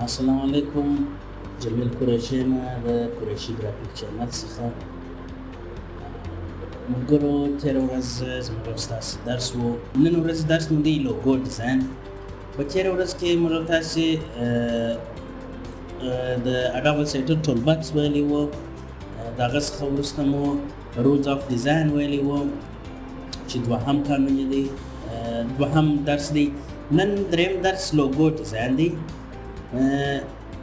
السلام علیکم. جمیل قریشی یم د قریشي ګرافیک چینل څخه. ملګرو تېره ورځ زموږ او ستاسې درس و. نن ورځ درس مو دی لوګو ډیزاین. په تېره ورځ کې موږ او تاسې د Adobe Illustrator Tools Box ویلي وو. د هغه څخه وروسته مو رولز آف ډیزاین ویلي وو چې دوهم قانون دی، دوهم درس دی. نن دریم درس لوګو ډیزاین دی.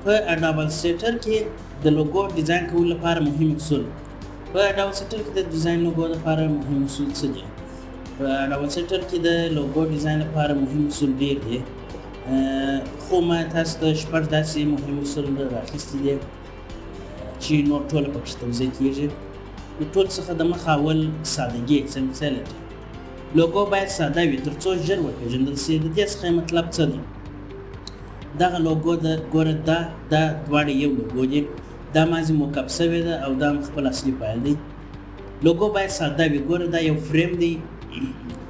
په Adobe Illustrator کې د لوګو ډیزاین کولو لپاره مهم اصول. په Adobe Illustrator کې د ډیزاین لوګو لپاره مهم اصول څه دي؟ په Adobe Illustrator کې د لوګو ډیزاین لپاره مهم اصول ډېر دي، خو ما تاسو ته شپږ داسې مهم اصول راخیستي دي چې نور ټوله پکې توضیح کېږي. د ټول څخه د مخه اول سادګي مثال دی. لوګو باید ساده وي تر څو ژر وپېژندل سي. د دې څخه مطلب څه دی؟ دغه لوګو د ګوره دا دواړه یو لوګو دي. دا مازې موکپ سوی ده او دا خپل اصلي فایل دی. لوګو باید ساده وي. ګوره دا یو فریم دی،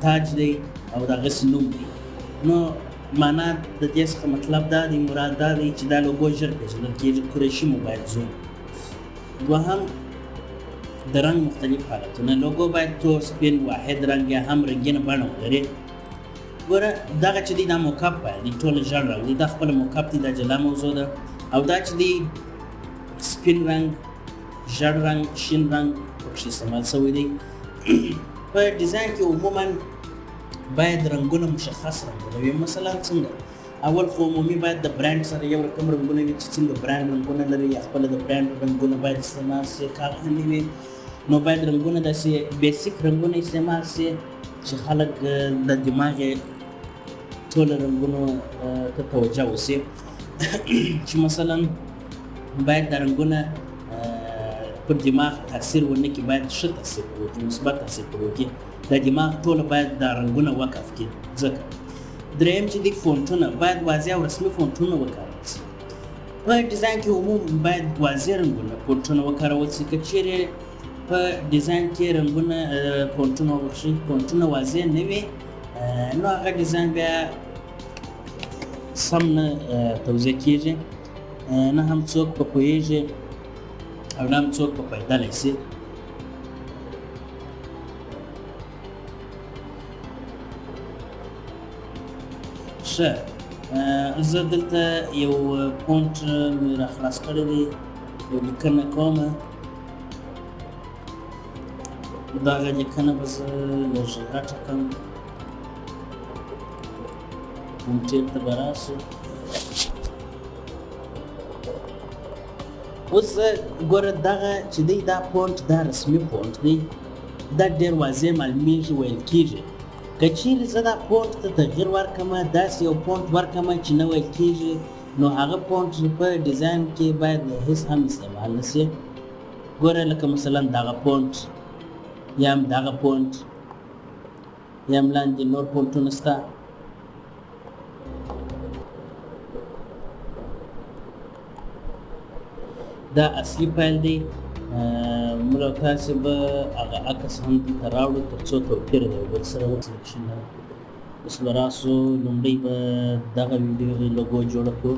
تاج دی او دغسې نوم دی. نو معنا د دې څخه مطلب دا دی، مراد دا دی چې دا لوګو ژر پېژندل کېږي. قریشي موبایل زوم. دوهم د رنګ مختلف حالتونه. لوګو باید تور، سپین، واحد رنګ یا هم رنګینه بڼه ولري. ګوره دغه چې دی دا موکپ فایل دی، ټوله ژړ رنګ دی. دا خپله موکپ دی، دا جلا موضوع ده. او دا چې دی سپین رنګ، ژړ رنګ، شین رنګ پکې استعمال شوی دی. په ډیزاین کې عموما باید رنګونه مشخص رنګونه وي. مثلا څنګه؟ اول خو عمومي باید د برانډ سره یو رقم رنګونه وي چې څنګه برانډ رنګونه لري، یا خپله د برانډ رنګونه باید استعمال شي. کارخانې وي نو باید رنګونه داسې بیسیک رنګونه استعمال شي چې خلک د دماغ ټولو رنګونو ته توجه وشي. چې مثلا باید دا رنګونه پر دماغ تاثیر ونه کړي، باید ښه تاثیر وکړي، مثبت تاثیر وکړي. د دماغ ټوله باید دا رنګونه وقف کړي. ځکه دریم چې دی فونټونه باید واضح او رسمي فونټونه وکارول شي. په ډیزاین کې عموم باید واضح رنګونه فونټونه وکارول شي. که چیرې په ډیزاین کې رنګونه فونټونه واضح نه وي نو هغه ډیزاین بیا سم نه توضیح کېږي، نه هم څوک په پوهېږي او نه هم څوک په پیدلی شي. ښه، زه دلته یو فونټ مې راخلاص کړی دی، یو لیکنه کومه. دغه لیکنه به زه لږ غټه کړم. ټیپ ته به راشو. اوس زه ګوره دغه چې دی دا فونټ، دا رسمي فونټ دی، دا ډېر واضح معلومیږي، ویل کېږي. که چیرې زه دا فونټ ته تغییر ورکړمه، داسې یو فونټ ورکړمه چې نه ویل کېږي، نو هغه فونټ په ډیزاین کې باید هېڅ هم استعمال نه شي. ګوره لکه مثلا دغه فونټ یا هم دغه فونټ یا هم لاندې نور فونټونه شته. دا اصلي فایل دی. موږ او تاسې به هغه عکس هم دلته راوړو تر څو توپیر د یو بل سره وسلکشن. اوس به راسو لومړی به دغه ویډیو لوګو جوړه کړو.